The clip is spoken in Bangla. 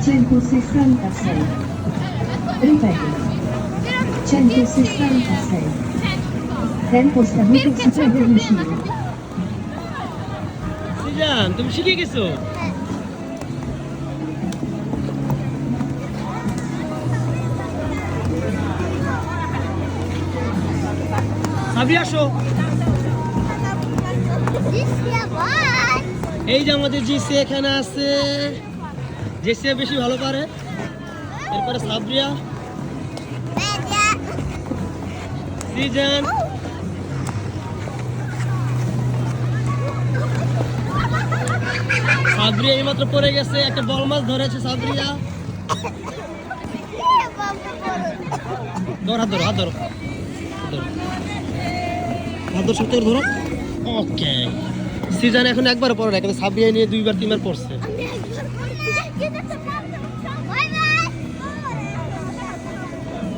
166. Ripeto. 166. Tempo stabilito super vicino. Sijan তুমি শিখে গেছো? সাবরি আসো। এই যে আমাদের জিসি এখানে আছে, জেসিয়া বেশি ভালো পারে, এরপরে সাবরিয়া, সিজন, সাবরিয়া এইমাত্র পড়ে গেছে, একটা বল মাছ ধরেছে সাবরিয়া। ধরো হাত ধরো, হাত ধরো, হাত ধরো, সত্যি ধরো। ওকে, সিজন এখন একবার পড়ে না, কিন্তু সাবরিয়া নিয়ে 2বার 3বার পড়ছে।